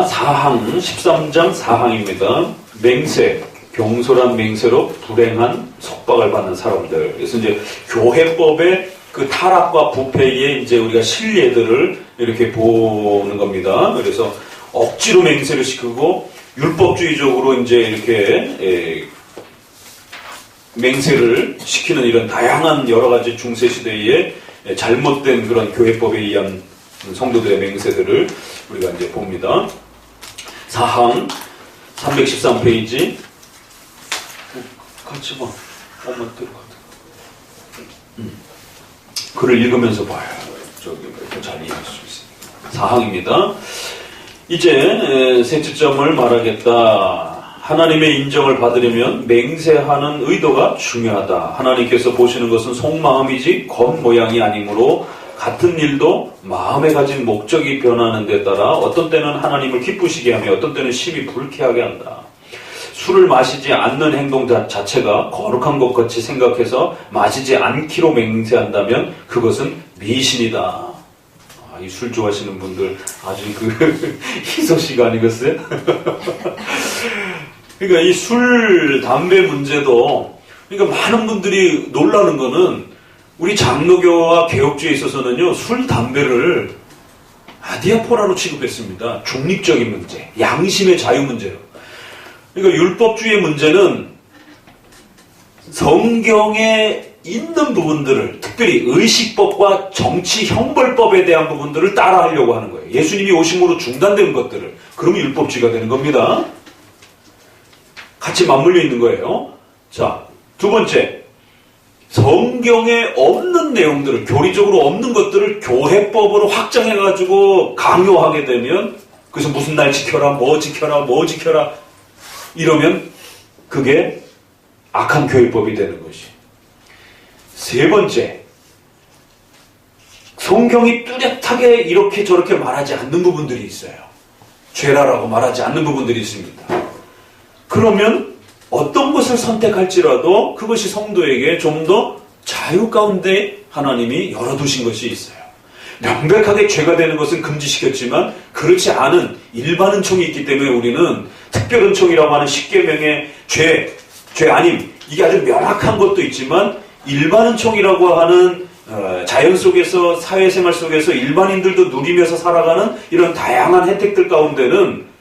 사항 13장 4항입니다. 맹세, 경솔한 맹세로 불행한 속박을 받는 사람들. 그래서 이제 교회법의 그 타락과 부패에 이제 우리가 실례들을 이렇게 보는 겁니다. 그래서 억지로 맹세를 시키고 율법주의적으로 이제 이렇게 맹세를 시키는 이런 다양한 여러 가지 중세 시대의 잘못된 그런 교회법에 의한 성도들의 맹세들을 우리가 이제 봅니다. 사항 313페이지 같이 봐. 엄마 들어가. 글을 읽으면서 봐요. 저기 잘 이해할 수 있습니다. 사항입니다. 이제 셋째 점을 말하겠다. 하나님의 인정을 받으려면 맹세하는 의도가 중요하다. 하나님께서 보시는 것은 속마음이지 겉모양이 아니므로 같은 일도 마음에 가진 목적이 변하는 데 따라 어떤 때는 하나님을 기쁘시게 하며 어떤 때는 심히 불쾌하게 한다. 술을 마시지 않는 행동 자체가 거룩한 것 같이 생각해서 마시지 않기로 맹세한다면 그것은 미신이다. 이 술 좋아하시는 분들 아주 희소시가 아니겠어요? 그러니까 이 술, 담배 문제도 그러니까 많은 분들이 놀라는 거는 우리 장로교와 개혁주의에 있어서는요, 술, 담배를 아디아포라로 취급했습니다. 중립적인 문제, 양심의 자유 문제로. 그러니까 율법주의의 문제는 성경에 있는 부분들을, 특별히 의식법과 정치 형벌법에 대한 부분들을 따라하려고 하는 거예요. 예수님이 오심으로 중단된 것들을. 그러면 율법주의가 되는 겁니다. 같이 맞물려 있는 거예요. 자, 두 번째. 성경에 없는 내용들을, 교리적으로 없는 것들을 교회법으로 확장해가지고 강요하게 되면, 그래서 무슨 날 지켜라, 뭐 지켜라, 뭐 지켜라, 이러면 그게 악한 교회법이 되는 것이. 세 번째, 성경이 뚜렷하게 이렇게 저렇게 말하지 않는 부분들이 있어요. 죄라라고 말하지 않는 부분들이 있습니다. 그러면 어떤 것을 선택할지라도 그것이 성도에게 좀 더 자유 가운데 하나님이 열어두신 것이 있어요. 명백하게 죄가 되는 것은 금지시켰지만 그렇지 않은 일반 은총이 있기 때문에 우리는 특별 은총이라고 하는 10계명의 죄 아님, 이게 아주 명확한 것도 있지만 일반 은총이라고 하는 자연 속에서, 사회생활 속에서 일반인들도 누리면서 살아가는 이런 다양한 혜택들 가운데는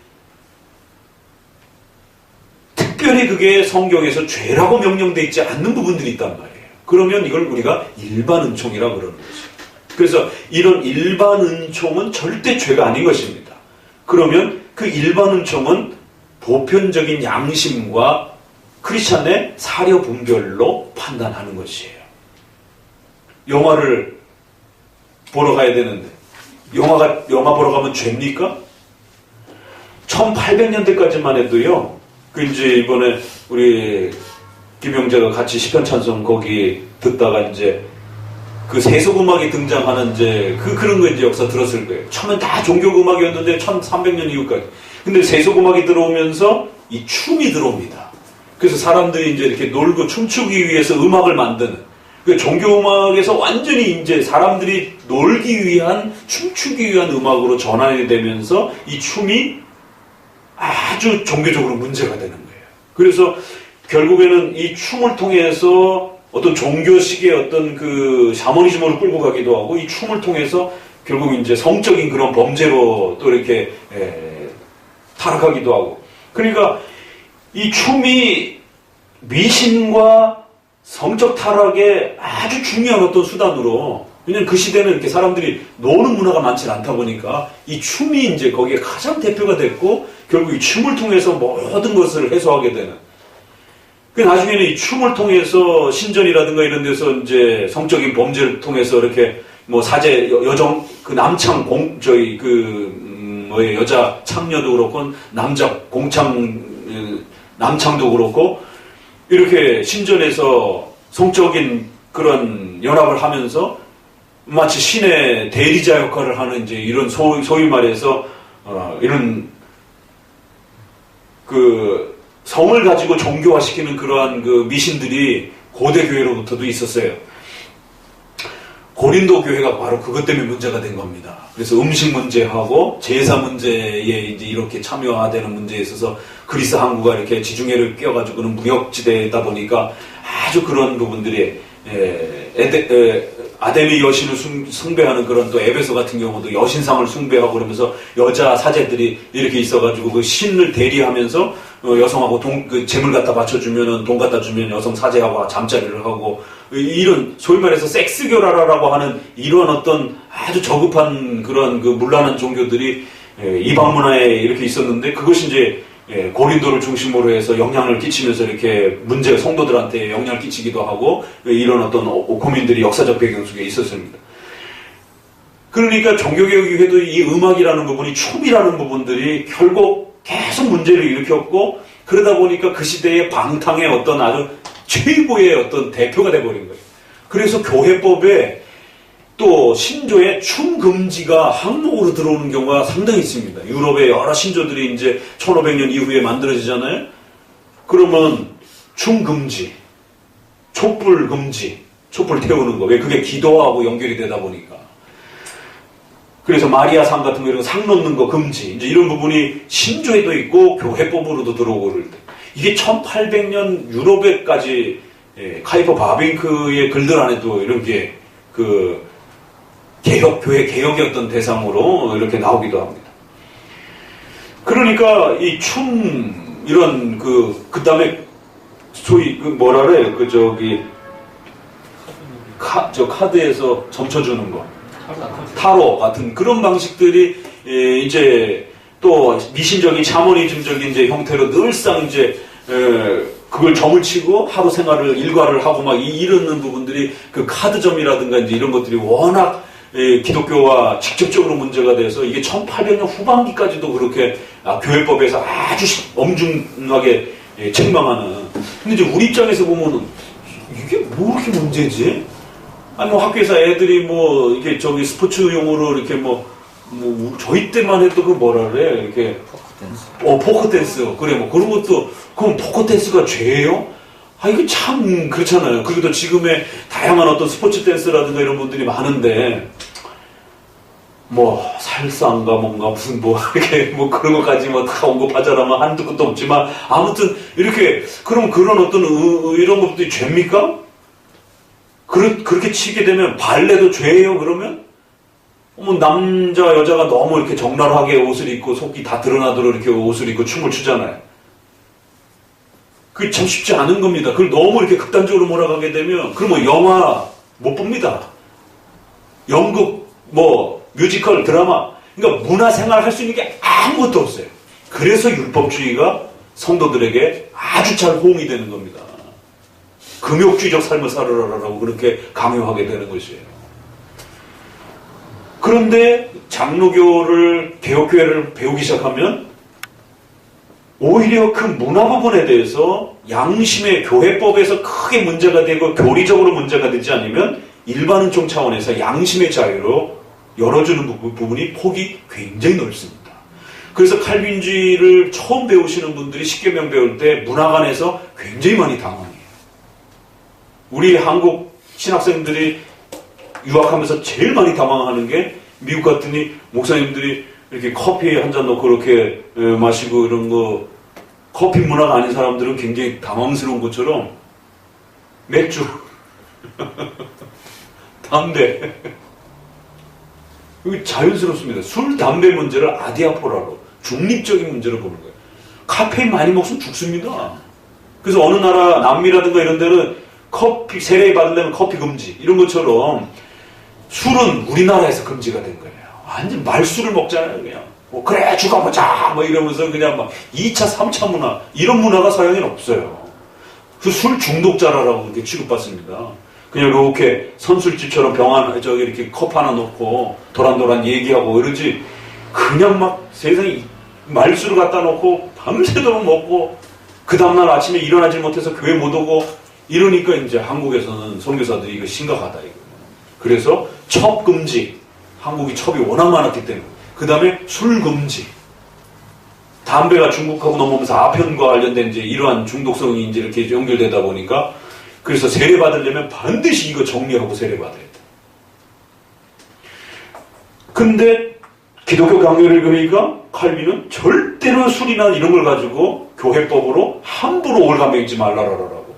특별히 그게 성경에서 죄라고 명령되어 있지 않는 부분들이 있단 말이에요. 그러면 이걸 우리가 일반 은총이라고 그러는 거죠. 그래서 이런 일반 은총은 절대 죄가 아닌 것입니다. 그러면 그 일반 은총은 보편적인 양심과 크리스찬의 사려 분별로 판단하는 것이에요. 영화를 보러 가야 되는데 영화 보러 가면 죄입니까? 1800년대까지만 해도요. 그 이제 이번에 우리 김영재가 같이 시편 찬송 거기 듣다가 이제 그 세속 음악이 등장하는 이제 그런 거 이제 역사 들었을 거예요. 처음엔 다 종교 음악이었는데 1300년 이후까지. 근데 세속 음악이 들어오면서 이 춤이 들어옵니다. 그래서 사람들이 이제 이렇게 놀고 춤추기 위해서 음악을 만드는. 그 종교 음악에서 완전히 이제 사람들이 놀기 위한, 춤추기 위한 음악으로 전환이 되면서 이 춤이 아주 종교적으로 문제가 되는 거예요. 그래서 결국에는 이 춤을 통해서 어떤 종교식의 어떤 그 샤머니즘으로 끌고 가기도 하고 이 춤을 통해서 결국 이제 성적인 그런 범죄로 또 이렇게 타락하기도 하고. 그러니까 이 춤이 미신과 성적 타락의 아주 중요한 어떤 수단으로, 왜냐면 그 시대는 이렇게 사람들이 노는 문화가 많지 않다 보니까 이 춤이 이제 거기에 가장 대표가 됐고 결국 이 춤을 통해서 모든 것을 해소하게 되는. 그 나중에는 이 춤을 통해서 신전이라든가 이런 데서 이제 성적인 범죄를 통해서 이렇게 뭐 사제 여정 그 남창 여자 창녀도 그렇고 남자 남창도 그렇고 이렇게 신전에서 성적인 그런 연합을 하면서 마치 신의 대리자 역할을 하는 이제 이런 소위 말해서 이런 그 성을 가지고 종교화시키는 그러한 그 미신들이 고대 교회로부터도 있었어요. 고린도 교회가 바로 그것 때문에 문제가 된 겁니다. 그래서 음식 문제하고 제사 문제에 이제 이렇게 참여되는 문제에 있어서 그리스 항구가 이렇게 지중해를 끼어가지고는 무역지대다 보니까 아주 그런 부분들이 아데미 여신을 숭배하는 그런 또 에베소 같은 경우도 여신상을 숭배하고 그러면서 여자 사제들이 이렇게 있어가지고 그 신을 대리하면서 여성하고 그 재물 갖다 바쳐주면은 돈 갖다 주면 여성 사제하고 잠자리를 하고 이런 소위 말해서 섹스교라라고 하는 이런 어떤 아주 저급한 그런 그 문란한 종교들이 이방 문화에 이렇게 있었는데 그것이 이제 고린도를 중심으로 해서 영향을 끼치면서 이렇게 문제 성도들한테 영향을 끼치기도 하고 이런 어떤 고민들이 역사적 배경 속에 있었습니다. 그러니까 종교개혁에도 이 음악이라는 부분이 춤이라는 부분들이 결국 계속 문제를 일으켰고 그러다 보니까 그 시대의 방탕의 어떤 아주 최고의 어떤 대표가 돼버린 거예요. 그래서 교회법에 또 신조에 춤 금지가 항목으로 들어오는 경우가 상당히 있습니다. 유럽의 여러 신조들이 이제 1500년 이후에 만들어지잖아요. 그러면 춤 금지, 촛불 금지, 촛불 태우는 거. 왜 그게 기도하고 연결이 되다 보니까. 그래서 마리아 상 같은 거 이런 상 놓는 거 금지. 이제 이런 부분이 신조에도 있고 교회법으로도 들어오고 그럴 때. 이게 1800년 유럽에까지 카이퍼 바빙크의 글들 안에도 이런 게 교회 개혁의 어떤 대상으로 이렇게 나오기도 합니다. 그러니까 이 춤, 이런 그 다음에 소위 뭐라 그래요? 카드에서 점쳐주는 거. 타로 같은 그런 방식들이 이제 또 미신적인 샤머니즘적인 이제 형태로 늘상 이제 그걸 점을 치고 하루 생활을 일과를 하고 막 이러는 부분들이 그 카드점이라든가 이제 이런 것들이 워낙 기독교와 직접적으로 문제가 돼서 이게 1800년 후반기까지도 그렇게 교회법에서 아주 엄중하게 책망하는. 근데 이제 우리 입장에서 보면은 이게 뭐 이렇게 문제지? 아니 뭐 학교에서 애들이 뭐 이게 저기 스포츠용으로 이렇게 뭐 저희 때만 해도 그 뭐라 그래 이렇게 포크 댄스 그래 뭐 그런 것도 그럼 포크 댄스가 죄예요? 이거 참 그렇잖아요. 그리고 지금의 다양한 어떤 스포츠 댄스라든가 이런 분들이 많은데 뭐 살상가 뭔가 무슨 뭐 이렇게 뭐 그런 것까지 뭐 다 언급하자라면 한두 끝도 없지만 아무튼 이렇게 그럼 그런 어떤 이런 것들이 죄입니까? 그렇게 치게 되면 발레도 죄예요 그러면? 남자 여자가 너무 이렇게 적나라하게 옷을 입고 속이 다 드러나도록 이렇게 옷을 입고 춤을 추잖아요. 그게 참 쉽지 않은 겁니다. 그걸 너무 이렇게 극단적으로 몰아가게 되면 그러면 영화 못 봅니다. 연극, 뮤지컬, 드라마 그러니까 문화생활 할 수 있는 게 아무것도 없어요. 그래서 율법주의가 성도들에게 아주 잘 호응이 되는 겁니다. 금욕주의적 삶을 살아라라고 그렇게 강요하게 되는 것이에요. 그런데 장로교를 개혁교회를 배우기 시작하면 오히려 그 문화 부분에 대해서 양심의 교회법에서 크게 문제가 되고 교리적으로 문제가 되지 않으면 일반 은총 차원에서 양심의 자유로 열어주는 부분이 폭이 굉장히 넓습니다. 그래서 칼빈주의를 처음 배우시는 분들이 십계명 배울 때 문화관에서 굉장히 많이 당황해요. 우리 한국 신학생들이 유학하면서 제일 많이 당황하는 게 미국 같으니 목사님들이 이렇게 커피 한 잔 넣고 이렇게 마시고 이런 거 커피 문화가 아닌 사람들은 굉장히 당황스러운 것처럼 맥주, 담배 이거 자연스럽습니다. 술, 담배 문제를 아디아포라로 중립적인 문제로 보는 거예요. 카페인 많이 먹으면 죽습니다. 그래서 어느 나라 남미라든가 이런 데는 커피 세례 받으려면 커피 금지 이런 것처럼 술은 우리나라에서 금지가 된 거예요. 완전 말술을 먹잖아요. 그냥 그래 죽어보자 이러면서 그냥 막 2차 3차 문화 이런 문화가 서양에는 없어요. 그 술 중독자라고 그렇게 취급받습니다. 그냥 이렇게 선술집처럼 병 하나 이렇게 컵 하나 놓고 도란도란 얘기하고 이러지 그냥 막 세상에 말술을 갖다 놓고 밤새도록 먹고 그 다음날 아침에 일어나지 못해서 교회 못 오고 이러니까 이제 한국에서는 선교사들이 이거 심각하다 이거. 그래서 첩 금지. 한국이 첩이 워낙 많았기 때문에. 그 다음에 술 금지. 담배가 중국하고 넘어오면서 아편과 관련된 이제 이러한 중독성이 이제 이렇게 연결되다 보니까 그래서 세례 받으려면 반드시 이거 정리하고 세례 받아야 돼. 근데 기독교 강요를 그러니까 칼빈은 절대로 술이나 이런 걸 가지고 교회법으로 함부로 올가매지 말라라라고.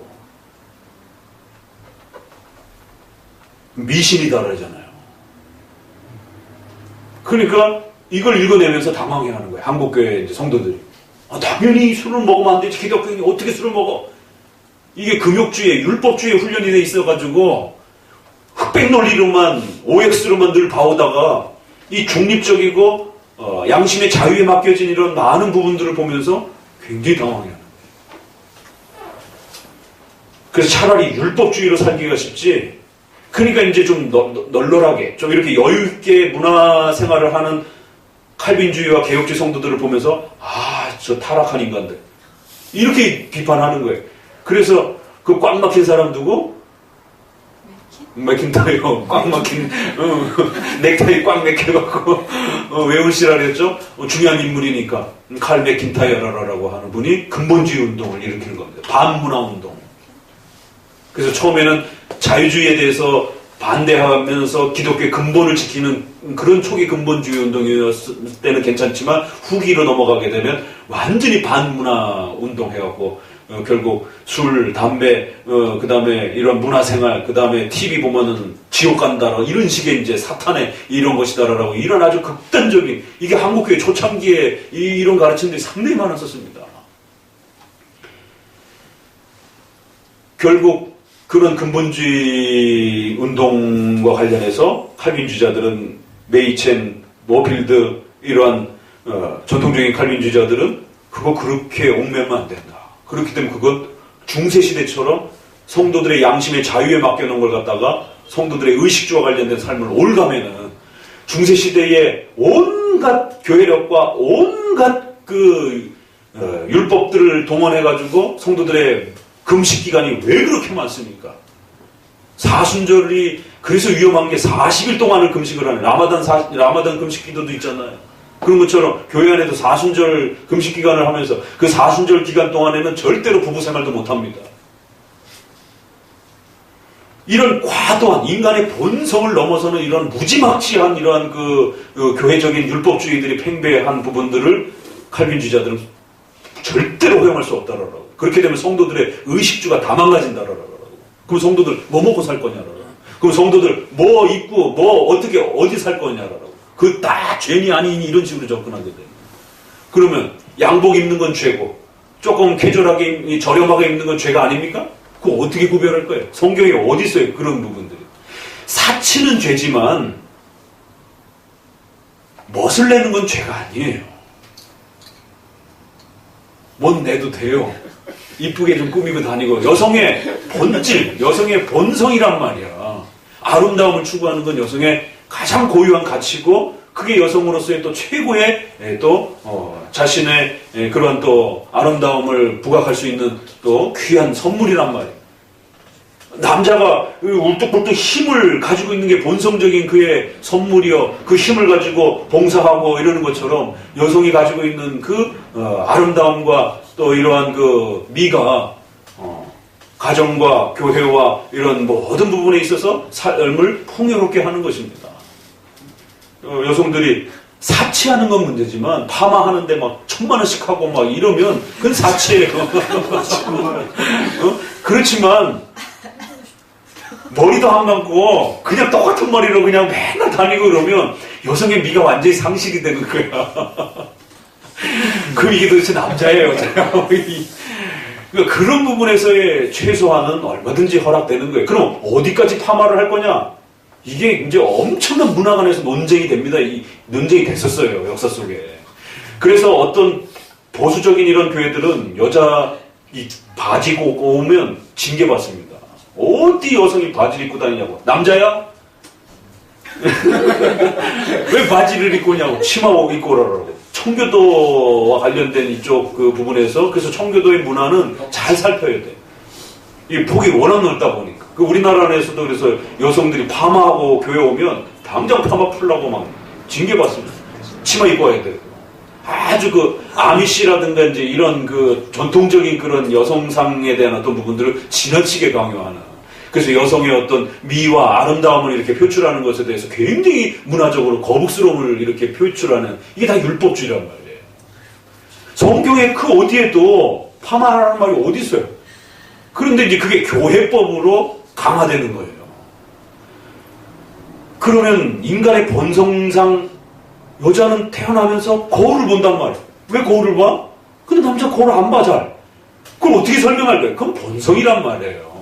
미신이다 그러잖아요. 그러니까 이걸 읽어내면서 당황해하는 거예요. 한국교회 이제 성도들이. 당연히 술을 먹으면 안 되지. 기독교인이 어떻게 술을 먹어? 이게 금욕주의, 율법주의 훈련이 돼 있어가지고 흑백 논리로만, OX로만 늘 봐오다가 이 중립적이고 양심의 자유에 맡겨진 이런 많은 부분들을 보면서 굉장히 당황해하는 거예요. 그래서 차라리 율법주의로 살기가 쉽지. 그러니까 이제 좀 널널하게, 좀 이렇게 여유있게 문화생활을 하는 칼빈주의와 개혁주의 성도들을 보면서 저 타락한 인간들 이렇게 비판하는 거예요. 그래서 그 꽉 막힌 사람 두고 맥킨타이어 꽉 막힌 넥타이 꽉 맥혀갖고 외울시라 그랬죠. 중요한 인물이니까 칼 맥킨타이어라고 하는 분이 근본주의 운동을 일으키는 겁니다. 반문화 운동. 그래서 처음에는 자유주의에 대해서 반대하면서 기독교의 근본을 지키는 그런 초기 근본주의 운동이었을 때는 괜찮지만 후기로 넘어가게 되면 완전히 반문화 운동해갖고 결국 술, 담배, 그 다음에 이런 문화생활, 그 다음에 TV 보면은 지옥 간다, 이런 식의 이제 사탄의 이런 것이다라고 이런 아주 극단적인, 이게 한국교회 초창기에 이런 가르침들이 상당히 많았었습니다. 결국 그런 근본주의 운동과 관련해서 칼빈주의자들은 메이첸, 모필드 이러한 전통적인 칼빈주의자들은 그거 그렇게 옥매면 안 된다. 그렇기 때문에 그건 중세시대처럼 성도들의 양심의 자유에 맡겨놓은 걸 갖다가 성도들의 의식주와 관련된 삶을 올가매는 중세시대의 온갖 교회력과 온갖 율법들을 동원해가지고 성도들의 금식기간이 왜 그렇게 많습니까? 사순절이 그래서 위험한 게 40일 동안을 금식을 하는 라마단 금식기도도 있잖아요. 그런 것처럼 교회 안에도 사순절 금식기간을 하면서 그 사순절 기간 동안에는 절대로 부부생활도 못합니다. 이런 과도한 인간의 본성을 넘어서는 이런 무지막지한 이러한 교회적인 율법주의들이 팽배한 부분들을 칼빈주의자들은 절대로 허용할 수 없다라고. 그렇게 되면 성도들의 의식주가 다 망가진다라고. 그럼 성도들 뭐 먹고 살 거냐라고. 그럼 성도들 뭐 입고 뭐 어떻게 어디 살 거냐라고. 그 다 죄니 아니니 이런 식으로 접근하게 돼요. 그러면 양복 입는 건 죄고 조금 캐주얼하게 저렴하게 입는 건 죄가 아닙니까? 그거 어떻게 구별할 거예요? 성경에 어디 있어요? 그런 부분들이. 사치는 죄지만 멋을 내는 건 죄가 아니에요. 멋 내도 돼요. 이쁘게 좀 꾸미고 다니고. 여성의 본질, 여성의 본성이란 말이야. 아름다움을 추구하는 건 여성의 가장 고유한 가치고 그게 여성으로서의 또 최고의 자신의 그러한 또 아름다움을 부각할 수 있는 또 귀한 선물이란 말이에요. 남자가 울뚝불뚝 힘을 가지고 있는 게 본성적인 그의 선물이요. 그 힘을 가지고 봉사하고 이러는 것처럼 여성이 가지고 있는 그 아름다움과 또 이러한 그 미가 가정과 교회와 이런 모든 부분에 있어서 삶을 풍요롭게 하는 것입니다. 여성들이 사치하는 건 문제지만 파마하는데 막 1000만원씩 하고 막 이러면 그건 사치예요. 그렇지만 머리도 안 감고 그냥 똑같은 머리로 그냥 맨날 다니고 그러면 여성의 미가 완전히 상실이 되는 거야. 그럼 이게 도대체 남자예요, 여자예요? 그러니까 그런 부분에서의 최소한은 얼마든지 허락되는 거예요. 그럼 어디까지 파마를 할 거냐? 이게 이제 엄청난 문화관에서 논쟁이 됩니다. 논쟁이 됐었어요, 역사 속에. 그래서 어떤 보수적인 이런 교회들은 여자 바지 입고 오면 징계받습니다. 어디 여성이 바지를 입고 다니냐고. 남자야? 왜 바지를 입고 오냐고. 치마 입고 오라고. 청교도와 관련된 이쪽 그 부분에서 그래서 청교도의 문화는 잘 살펴야 돼. 이 폭이 워낙 넓다 보니까. 우리나라 안에서도 그래서 여성들이 파마하고 교회 오면 당장 파마 풀라고 막 징계받습니다. 치마 입고 와야 돼. 아주 아미시라든가 이제 이런 전통적인 그런 여성상에 대한 어떤 부분들을 지나치게 강요하는. 그래서 여성의 어떤 미와 아름다움을 이렇게 표출하는 것에 대해서 굉장히 문화적으로 거북스러움을 이렇게 표출하는 이게 다 율법주의란 말이에요. 성경에 그 어디에도 파마라는 말이 어디 있어요? 그런데 이제 그게 교회법으로 강화되는 거예요. 그러면 인간의 본성상 여자는 태어나면서 거울을 본단 말이에요. 왜 거울을 봐? 근데 남자 거울을 안 봐, 잘. 그럼 어떻게 설명할 거예요? 그건 본성이란 말이에요.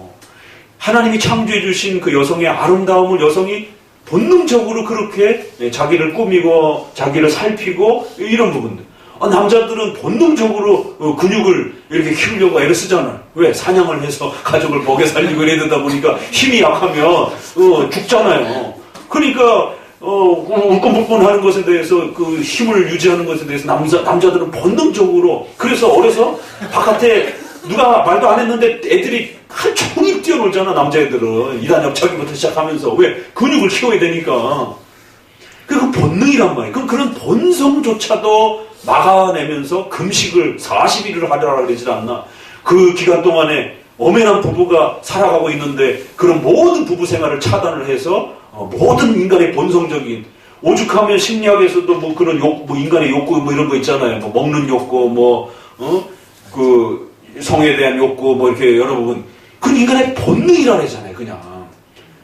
하나님이 창조해 주신 그 여성의 아름다움을 여성이 본능적으로 그렇게 자기를 꾸미고 자기를 살피고 이런 부분들. 남자들은 본능적으로 근육을 이렇게 키우려고 애를 쓰잖아요. 왜? 사냥을 해서 가족을 먹여 살리고 이래야 되다 보니까 힘이 약하면 죽잖아요. 그러니까 울끈불끈 하는 것에 대해서 그 힘을 유지하는 것에 대해서 남자들은 본능적으로 그래서 어려서 바깥에 누가 말도 안 했는데 애들이 한 종일 뛰어놀잖아. 남자애들은 2단 옆차기부터 시작하면서 왜? 근육을 키워야 되니까. 그건 본능이란 말이에요. 그럼 그런 본성조차도 막아내면서 금식을 40일을 하더라 그러지 않나. 그 기간 동안에 엄연한 부부가 살아가고 있는데 그런 모든 부부 생활을 차단을 해서 모든 인간의 본성적인 오죽하면 심리학에서도 뭐 그런 뭐 인간의 욕구 뭐 이런 거 있잖아요. 뭐 먹는 욕구 그 성에 대한 욕구 뭐 이렇게 여러 부분 그건 인간의 본능이라 그러잖아요. 그냥.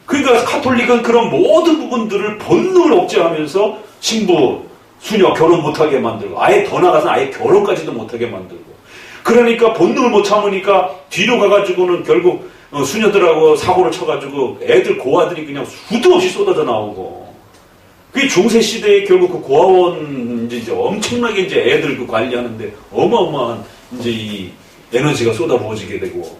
그러니까 카톨릭은 그런 모든 부분들을 본능을 억제하면서 신부, 수녀 결혼 못하게 만들고 아예 더 나가서 아예 결혼까지도 못하게 만들고 그러니까 본능을 못 참으니까 뒤로 가가지고는 결국 수녀들하고 사고를 쳐가지고 애들 고아들이 그냥 수도 없이 쏟아져 나오고 그게 중세시대에 결국 그 고아원 이제 엄청나게 이제 애들 그 관리하는데 어마어마한 이제 이 에너지가 쏟아부어지게 되고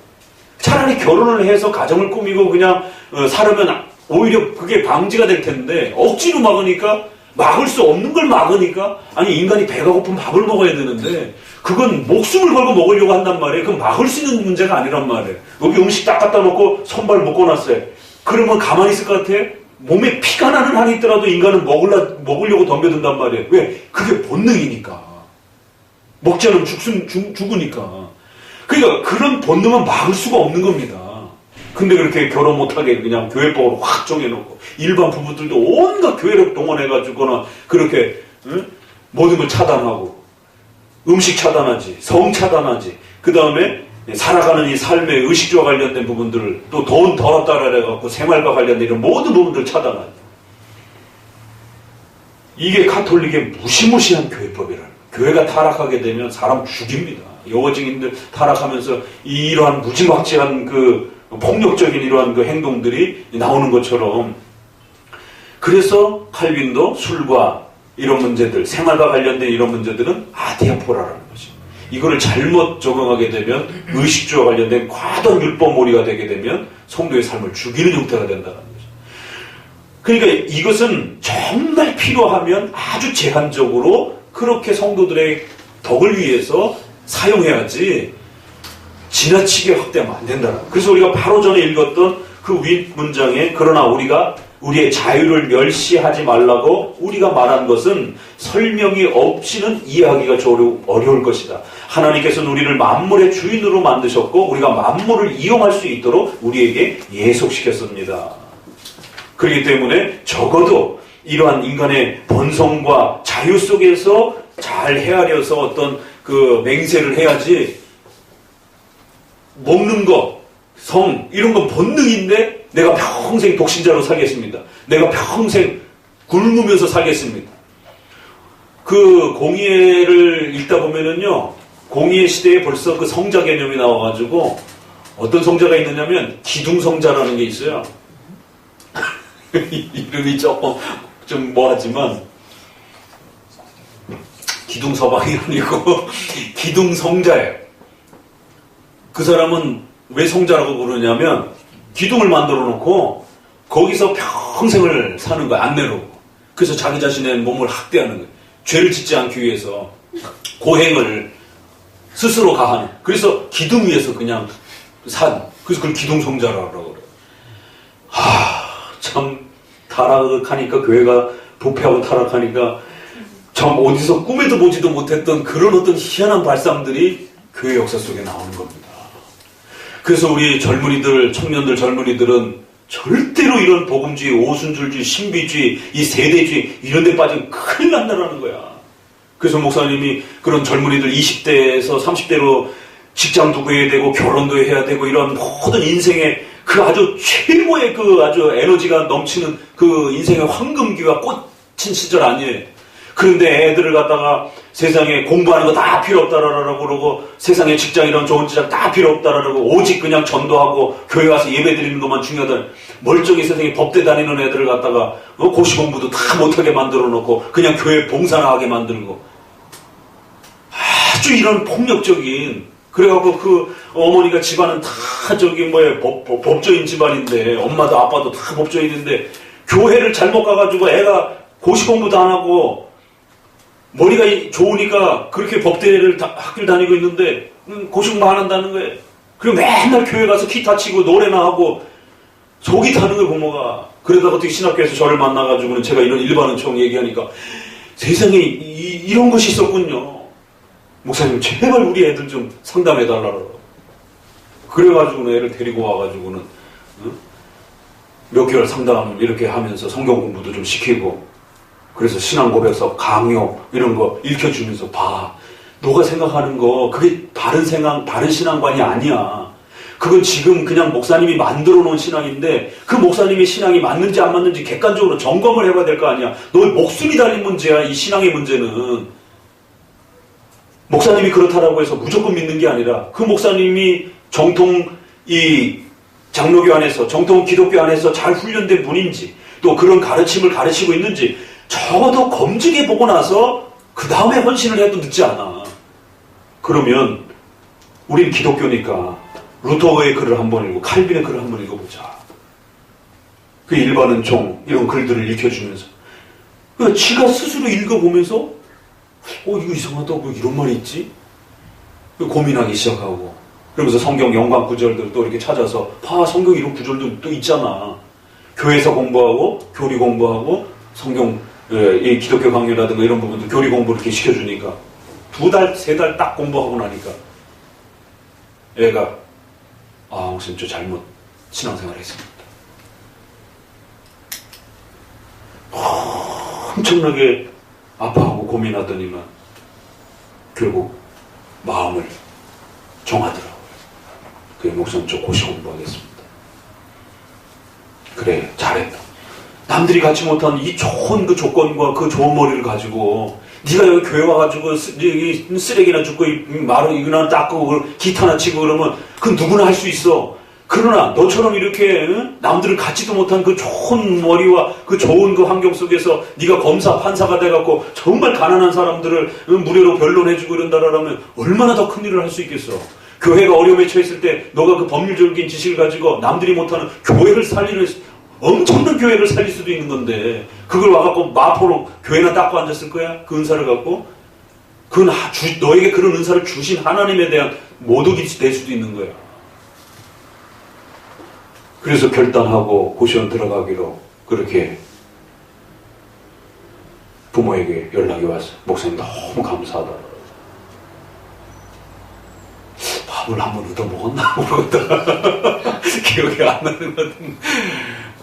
차라리 결혼을 해서 가정을 꾸미고 그냥 살으면 오히려 그게 방지가 될 텐데 억지로 막으니까 막을 수 없는 걸 막으니까 아니 인간이 배가 고프면 밥을 먹어야 되는데 그건 목숨을 걸고 먹으려고 한단 말이에요. 그건 막을 수 있는 문제가 아니란 말이에요. 여기 음식 딱 갖다 놓고 손발 묶어놨어요. 그러면 가만히 있을 것 같아? 몸에 피가 나는 한이 있더라도 인간은 먹으려고 덤벼든단 말이에요. 왜? 그게 본능이니까. 먹지 않으면 죽으니까. 그러니까 그런 본능은 막을 수가 없는 겁니다. 근데 그렇게 결혼 못하게 그냥 교회법으로 확 정해놓고 일반 부부들도 온갖 교회력 동원해가지고나 그렇게 모든 걸 차단하고 음식 차단하지, 성 차단하지, 그 다음에 살아가는 이 삶의 의식주와 관련된 부분들을 또 돈 더 따라해갖고 생활과 관련된 이런 모든 부분들을 차단하지. 이게 카톨릭의 무시무시한 교회법이라는 거예요. 교회가 타락하게 되면 사람 죽입니다. 여호와증인들 타락하면서 이러한 무지막지한 그 폭력적인 이러한 그 행동들이 나오는 것처럼 그래서 칼빈도 술과 이런 문제들, 생활과 관련된 이런 문제들은 아디아포라라는 것이. 이거를 잘못 적용하게 되면 의식주와 관련된 과도한 율법몰이가 되게 되면 성도의 삶을 죽이는 형태가 된다는 거죠. 그러니까 이것은 정말 필요하면 아주 제한적으로 그렇게 성도들의 덕을 위해서 사용해야지 지나치게 확대하면 안 된다는 거예요. 그래서 우리가 바로 전에 읽었던 그 윗 문장에 그러나 우리가 우리의 자유를 멸시하지 말라고 우리가 말한 것은 설명이 없이는 이해하기가 어려울 것이다. 하나님께서는 우리를 만물의 주인으로 만드셨고 우리가 만물을 이용할 수 있도록 우리에게 예속시켰습니다. 그렇기 때문에 적어도 이러한 인간의 본성과 자유 속에서 잘 헤아려서 어떤 그 맹세를 해야지 먹는 거, 성 이런 건 본능인데 내가 평생 독신자로 살겠습니다. 내가 평생 굶으면서 살겠습니다. 그 공의를 읽다 보면은요, 공의의 시대에 벌써 그 성자 개념이 나와가지고 어떤 성자가 있느냐면 기둥성자라는 게 있어요. 이름이 조금 좀 뭐하지만 기둥서방이 아니고 기둥성자예요. 그 사람은 왜 성자라고 부르냐면 기둥을 만들어 놓고 거기서 평생을 사는 거야. 안 내려오고. 그래서 자기 자신의 몸을 학대하는 거예요. 죄를 짓지 않기 위해서 고행을 스스로 가하는. 그래서 기둥 위에서 그냥 그래서 그걸 기둥성자라고 그래요. 참 타락하니까 교회가 부패하고 타락하니까 참 어디서 꿈에도 보지도 못했던 그런 어떤 희한한 발상들이 교회 역사 속에 나오는 겁니다. 그래서 우리 젊은이들, 청년들, 젊은이들은 절대로 이런 복음주의, 오순절주의, 신비주의, 이 세대주의 이런 데 빠지면 큰일 난다라는 거야. 그래서 목사님이 그런 젊은이들 20대에서 30대로 직장도 구해야 되고 결혼도 해야 되고 이런 모든 인생의 그 아주 최고의 그 아주 에너지가 넘치는 그 인생의 황금기가 꽂힌 시절 아니에요. 그런데 애들을 갖다가 세상에 공부하는 거 다 필요 없다라고 그러고 세상에 직장이랑 좋은 직장 다 필요 없다라고 오직 그냥 전도하고 교회 와서 예배 드리는 것만 중요하다. 멀쩡히 세상에 법대 다니는 애들을 갖다가 고시 공부도 다 못하게 만들어 놓고 그냥 교회 봉사나 하게 만들고 아주 이런 폭력적인 그래갖고 그 어머니가 집안은 다 법조인 집안인데 엄마도 아빠도 다 법조인인데 교회를 잘못 가가지고 애가 고시 공부도 안 하고 머리가 좋으니까 그렇게 법대를 학교를 다니고 있는데 고시 공부 안 한다는 거예요. 그리고 맨날 교회 가서 기타 치고 노래나 하고 속이 타는 거예요, 부모가. 그러다가 어떻게 신학교에서 저를 만나가지고는 제가 이런 일반은총 얘기하니까 세상에 이런 것이 있었군요. 목사님 제발 우리 애들 좀 상담해달라고. 그래가지고는 애를 데리고 와가지고는 몇 개월 상담 이렇게 하면서 성경 공부도 좀 시키고 그래서 신앙 고백서 강요 이런 거 읽혀주면서 봐. 너가 생각하는 거 그게 바른 신앙관이 아니야. 그건 지금 그냥 목사님이 만들어 놓은 신앙인데 그 목사님의 신앙이 맞는지 안 맞는지 객관적으로 점검을 해봐야 될 거 아니야. 너의 목숨이 달린 문제야. 이 신앙의 문제는. 목사님이 그렇다라고 해서 무조건 믿는 게 아니라 그 목사님이 정통 이 장로교 안에서 정통 기독교 안에서 잘 훈련된 분인지 또 그런 가르침을 가르치고 있는지 적어도 검증해 보고 나서 그 다음에 헌신을 해도 늦지 않아. 그러면 우린 기독교니까 루터의 글을 한번 읽고 칼빈의 글을 한번 읽어보자. 그 일반은총 이런 글들을 읽혀주면서 지가 스스로 읽어보면서 이거 이상하다. 뭐 이런 말이 있지? 고민하기 시작하고 그러면서 성경 연관 구절들 또 이렇게 찾아서 성경 이런 구절도 또 있잖아. 교회에서 공부하고 교리 공부하고 성경 이 기독교 강요라든가 이런 부분도 교리 공부를 이렇게 시켜주니까 2달, 3달 딱 공부하고 나니까 애가 목사님 저 잘못 신앙생활 했습니다. 엄청나게 아파하고 고민하더니만 결국 마음을 정하더라고요. 그래 목사님 저 고시 공부하겠습니다. 그래 잘했다. 남들이 갖지 못한 이 좋은 그 조건과 그 좋은 머리를 가지고 네가 여기 교회 와가지고 쓰레기나 줍고 마루 이거나 닦고 기타나 치고 그러면 그 누구나 할 수 있어. 그러나 너처럼 이렇게 남들은 갖지도 못한 그 좋은 머리와 그 좋은 그 환경 속에서 네가 검사 판사가 돼갖고 정말 가난한 사람들을 무료로 변론해주고 이런다라면 얼마나 더 큰 일을 할 수 있겠어. 교회가 어려움에 처했을 때 너가 그 법률적인 지식을 가지고 남들이 못하는 교회를 살리는 엄청난 교회를 살릴 수도 있는 건데 그걸 와갖고 마포로 교회나 닦고 앉았을 거야? 그 은사를 갖고? 그건 너에게 그런 은사를 주신 하나님에 대한 모독이 될 수도 있는 거야. 그래서 결단하고 고시원 들어가기로 그렇게 부모에게 연락이 왔어요. 목사님 너무 감사하다. 밥을 한번 얻어먹었나 모르겠다. 기억이 안 나는 것 같은데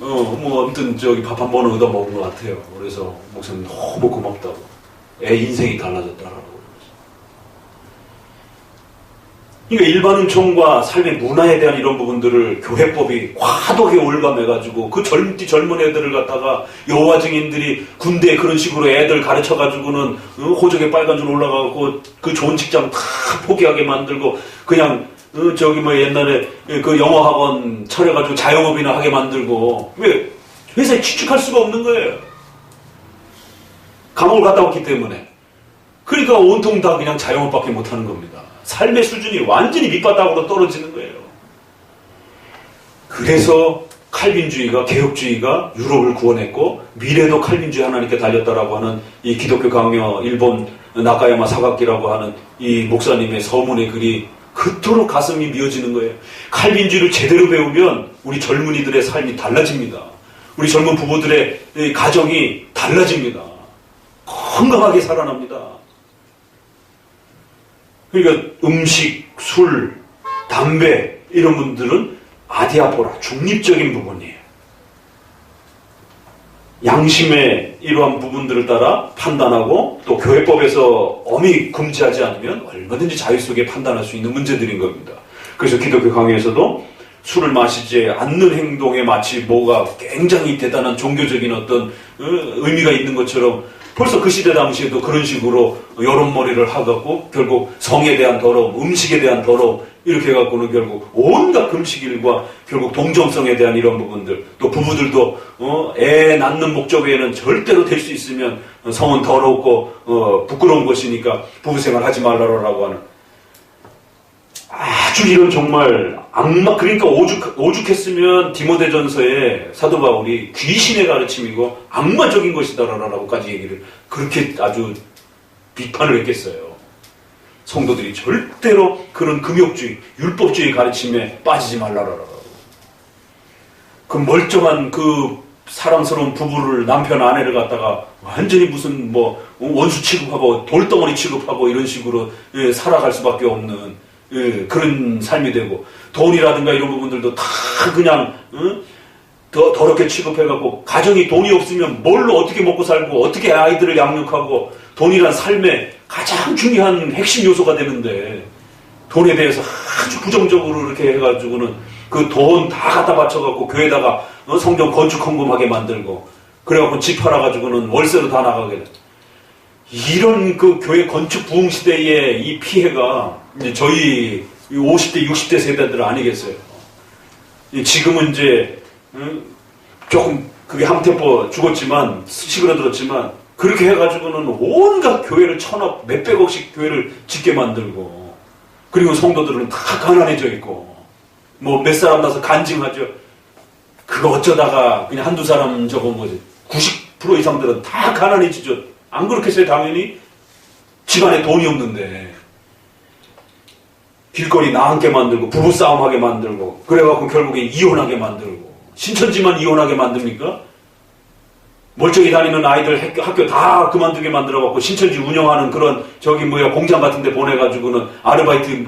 아무튼 밥 한 번은 얻어먹은 것 같아요. 그래서 목사님 너무 고맙다고. 애 인생이 달라졌다라고. 그러니까 일반은총과 삶의 문화에 대한 이런 부분들을 교회법이 과도하게 올감해가지고 그 젊은 애들을 갖다가 여호와 증인들이 군대에 그런 식으로 애들 가르쳐가지고는 호적에 빨간 줄 올라가고 그 좋은 직장 다 포기하게 만들고 그냥 옛날에 그 영어학원 차려가지고 자영업이나 하게 만들고 왜 회사에 취직할 수가 없는 거예요. 감옥을 갔다 왔기 때문에. 그러니까 온통 다 그냥 자영업밖에 못하는 겁니다. 삶의 수준이 완전히 밑바닥으로 떨어지는 거예요. 그래서 칼빈주의가 개혁주의가 유럽을 구원했고 미래도 칼빈주의 하나님께 달렸다라고 하는 이 기독교 강요 일본 나카야마 사각기라고 하는 이 목사님의 서문의 글이 그토록 가슴이 미어지는 거예요. 칼빈주의를 제대로 배우면 우리 젊은이들의 삶이 달라집니다. 우리 젊은 부부들의 가정이 달라집니다. 건강하게 살아납니다. 그러니까 음식, 술, 담배 이런 분들은 아디아포라, 중립적인 부분이에요. 양심의 이러한 부분들을 따라 판단하고 또 교회법에서 엄히 금지하지 않으면 얼마든지 자유 속에 판단할 수 있는 문제들인 겁니다. 그래서 기독교 강의에서도 술을 마시지 않는 행동에 마치 뭐가 굉장히 대단한 종교적인 어떤 의미가 있는 것처럼 벌써 그 시대 당시에도 그런 식으로 여론몰이를 하갖고 결국 성에 대한 더러움, 음식에 대한 더러움 이렇게 해갖고는 결국 온갖 금식일과 결국 동정성에 대한 이런 부분들, 또 부부들도 애 낳는 목적 외에는 절대로 될 수 있으면 성은 더럽고 부끄러운 것이니까 부부생활 하지 말라라고 하는 아주 이런 정말 악마, 그러니까 오죽했으면 디모데전서에 사도 바울이 귀신의 가르침이고 악마적인 것이다라고까지 얘기를 그렇게 아주 비판을 했겠어요. 성도들이 절대로 그런 금욕주의, 율법주의 가르침에 빠지지 말라라고. 그 멀쩡한 그 사랑스러운 부부를, 남편 아내를 갖다가 완전히 무슨 뭐 원수 취급하고 돌덩어리 취급하고 이런 식으로 살아갈 수밖에 없는 그런 삶이 되고, 돈이라든가 이런 부분들도 다 그냥 더럽게 취급해갖고, 가정이 돈이 없으면 뭘로 어떻게 먹고 살고 어떻게 아이들을 양육하고, 돈이란 삶의 가장 중요한 핵심 요소가 되는데 돈에 대해서 아주 부정적으로 이렇게 해가지고는 그 돈 다 갖다 바쳐갖고 교회에다가 성전 건축 헌금하게 만들고, 그래갖고 집 팔아가지고는 월세로 다 나가게 돼. 이런 그 교회 건축 부흥 시대의 이 피해가 이제 저희 50대, 60대 세대들 아니겠어요. 지금은 이제 조금 그게 한 템포 죽었지만, 시그러들었지만, 그렇게 해가지고는 온갖 교회를 천억, 몇백억씩 교회를 짓게 만들고, 그리고 성도들은 다 가난해져 있고, 뭐 몇 사람 나서 간증하죠. 그거 어쩌다가 그냥 한두 사람 적은 거지. 90% 이상들은 다 가난해지죠. 안 그렇겠어요, 당연히? 집안에 돈이 없는데. 길거리 나앉게 만들고, 부부싸움하게 만들고, 그래갖고 결국에 이혼하게 만들고. 신천지만 이혼하게 만듭니까? 멀쩡히 다니는 아이들 학교 다 그만두게 만들어갖고 신천지 운영하는 그런 공장 같은 데 보내가지고는 아르바이트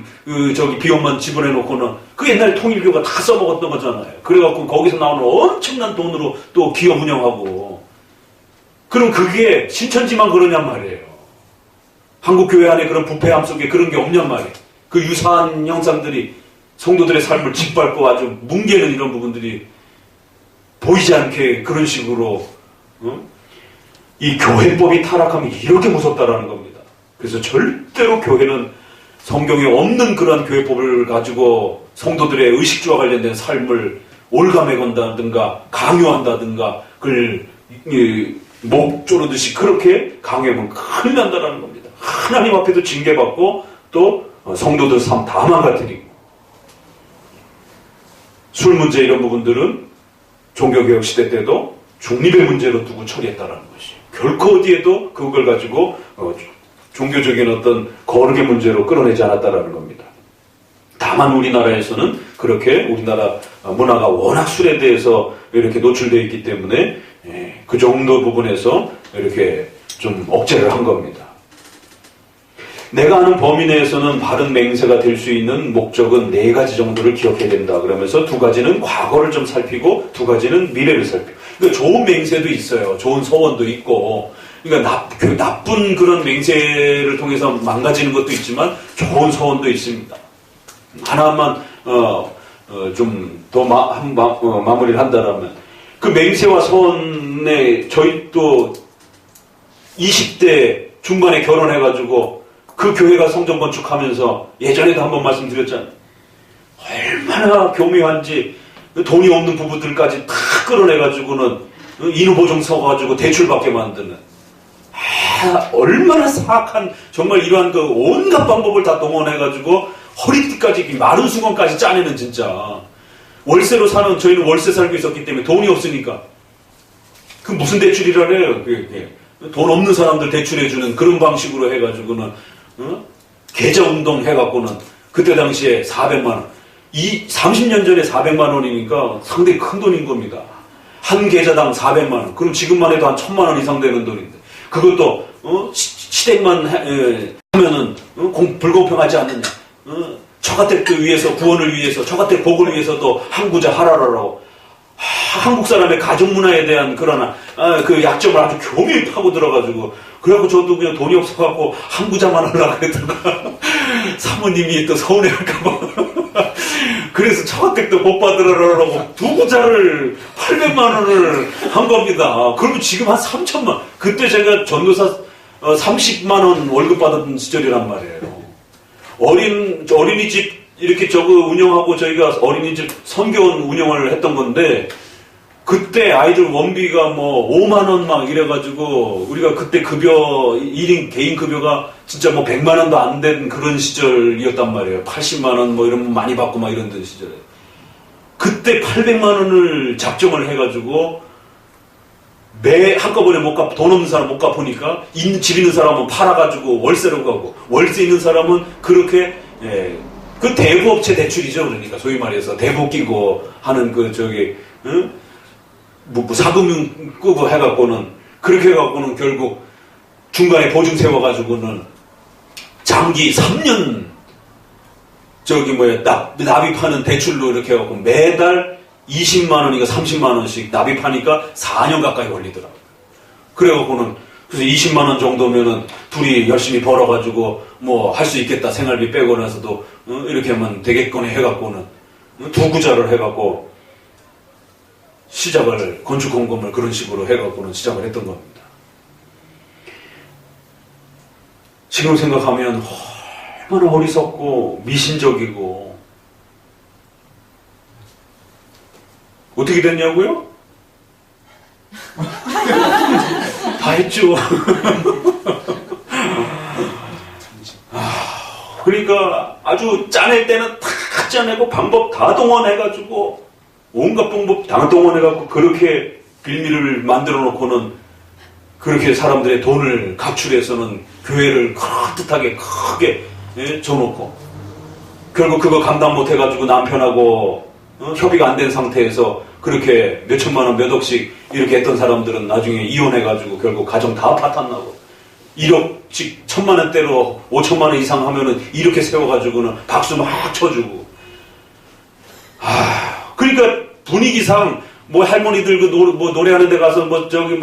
비용만 지불해놓고는 그 옛날에 통일교가 다 써먹었던 거잖아요. 그래갖고 거기서 나오는 엄청난 돈으로 또 기업 운영하고. 그럼 그게 신천지만 그러냔 말이에요. 한국교회 안에 그런 부패함 속에 그런 게 없냔 말이에요. 그 유사한 형상들이 성도들의 삶을 짓밟고 아주 뭉개는 이런 부분들이 보이지 않게 그런 식으로 이 교회법이 타락하면 이렇게 무섭다라는 겁니다. 그래서 절대로 교회는 성경에 없는 그런 교회법을 가지고 성도들의 의식주와 관련된 삶을 올가매 건다든가 강요한다든가 그걸 목 조르듯이 그렇게 강요하면 큰일 난다라는 겁니다. 하나님 앞에도 징계받고 또 성도들 삶 다 망가뜨리고. 술 문제 이런 부분들은 종교개혁 시대 때도 중립의 문제로 두고 처리했다라는 것이. 결코 어디에도 그걸 가지고 종교적인 어떤 거룩의 문제로 끌어내지 않았다라는 겁니다. 다만 우리나라에서는 그렇게 우리나라 문화가 워낙 술에 대해서 이렇게 노출되어 있기 때문에 그 정도 부분에서 이렇게 좀 억제를 한 겁니다. 내가 아는 범위 내에서는 바른 맹세가 될 수 있는 목적은 4가지 정도를 기억해야 된다. 그러면서 2가지는 과거를 좀 살피고 2가지는 미래를 살피고. 그러니까 좋은 맹세도 있어요. 좋은 소원도 있고. 그러니까 나쁜 그런 맹세를 통해서 망가지는 것도 있지만 좋은 소원도 있습니다. 하나만 좀 더 마무리를 한다라면 그 맹세와 소원에 저희 또 20대 중반에 결혼해가지고 그 교회가 성전 건축하면서 예전에도 한번 말씀드렸잖아요. 얼마나 교묘한지 돈이 없는 부부들까지 다 끌어내가지고는 인후보증 서가지고 대출받게 만드는 얼마나 사악한 정말 이러한 그 온갖 방법을 다 동원해가지고 허리띠까지 마른 수건까지 짜내는 진짜 월세로 사는 저희는 월세 살고 있었기 때문에 돈이 없으니까 그 무슨 대출이라래요. 돈 없는 사람들 대출해주는 그런 방식으로 해가지고는 계좌운동 해갖고는 그때 당시에 400만 원. 30년 전에 400만 원이니까 상당히 큰 돈인 겁니다. 한 계좌당 400만 원. 그럼 지금만 해도 한 1000만 원 이상 되는 돈인데. 그것도 시댁만 하면은 불공평하지 않느냐. 처가댁들 위해서, 구원을 위해서, 처가댁 복을 위해서도 항구자 하라라고. 한국 사람의 가족 문화에 대한 그런 그 약점을 아주 교묘히 파고 들어가지고, 그래갖고 저도 그냥 돈이 없어갖고 항구자만 하려고 그랬다가 사모님이 또 서운해할까봐 그래서 처가댁도 못 받으라고 두 구자를 800만 원을 한 겁니다. 그러면 지금 한 3천만. 그때 제가 전도사 30만 원 월급 받았던 시절이란 말이에요. 어린이집 이렇게 저거 운영하고 저희가 어린이집 선교원 운영을 했던 건데, 그때 아이들 원비가 뭐 5만 원 막 이래가지고 우리가 그때 급여 1인 개인 급여가 진짜 뭐 100만 원도 안 된 그런 시절이었단 말이에요. 80만 원 뭐 이런 많이 받고 막 이런 시절에. 그때 800만 원을 작정을 해가지고 매 한꺼번에 못 갚, 돈 없는 사람 못 갚으니까 집 있는 사람은 팔아가지고 월세로 가고, 월세 있는 사람은 그렇게 그 대부업체 대출이죠. 그러니까 소위 말해서 대부 끼고 하는 그 저기 사금융 끄고 해갖고는, 그렇게 해갖고는 결국 중간에 보증 세워가지고는 장기 3년 납입하는 대출로 이렇게 해갖고 매달 20만 원이가 30만 원씩 납입하니까 4년 가까이 걸리더라고요. 그래갖고는 그래서 20만 원 정도면은 둘이 열심히 벌어가지고 뭐 할 수 있겠다, 생활비 빼고 나서도 이렇게 하면 되겠거니 해갖고는 두 구자를 해갖고 시작을, 건축헌금을 그런 식으로 해갖고는 시작을 했던 겁니다. 지금 생각하면 얼마나 어리석고 미신적이고. 어떻게 됐냐고요? 다 했죠. 그러니까 아주 짜낼 때는 다 짜내고 방법 다 동원해가지고 온갖 방법 다 동원해갖고 그렇게 빌미를 만들어 놓고는 그렇게 사람들의 돈을 각출해서는 교회를 그럴듯하게 크게 줘놓고, 결국 그거 감당 못해가지고 남편하고 협의가 안 된 상태에서 그렇게 몇 천만 원 몇 억씩 이렇게 했던 사람들은 나중에 이혼해가지고 결국 가정 다 파탄나고, 1억씩 1,000만 원대로 5천만 원 이상 하면은 이렇게 세워가지고는 박수 막 쳐주고. 그러니까 분위기상 뭐 할머니들 그 노래하는 데 가서 뭐 저기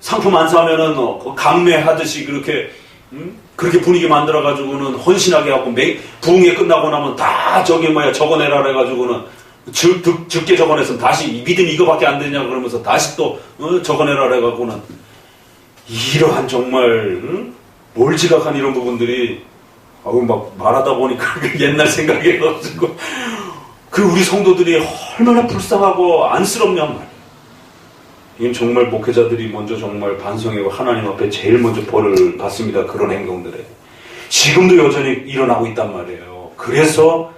상품 안 사면은 강매하듯이 그렇게 그렇게 분위기 만들어가지고는 헌신하게 하고, 부흥회 끝나고 나면 다 적어내라 해가지고는 적게 적어내서 다시 믿음이 이거밖에 안 되냐고 그러면서 다시 또 적어내라 해가지고는, 이러한 정말 몰지각한 이런 부분들이 막 말하다 보니까 옛날 생각이 나가지고, 그 우리 성도들이 얼마나 불쌍하고 안쓰럽냔 말이에요. 이건 정말 목회자들이 먼저 정말 반성하고 하나님 앞에 제일 먼저 벌을 받습니다. 그런 행동들에. 지금도 여전히 일어나고 있단 말이에요. 그래서